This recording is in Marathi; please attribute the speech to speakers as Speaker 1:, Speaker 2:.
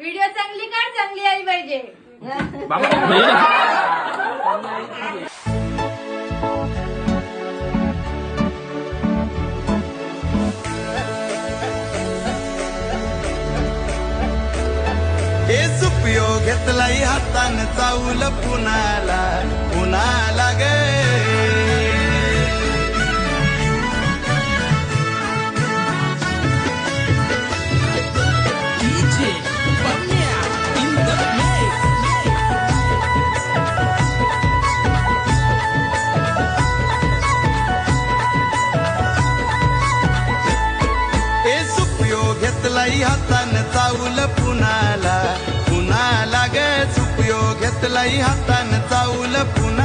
Speaker 1: व्हिडिओ चांगली काढ, चांगली आली पाहिजे.
Speaker 2: उपयोग घेतलाई हातान चावल पुनाला पुनाला गे घेतलाई हातान चावल पुनाला पुनाला गे उपयोग घेतलाई हातान चावल पुना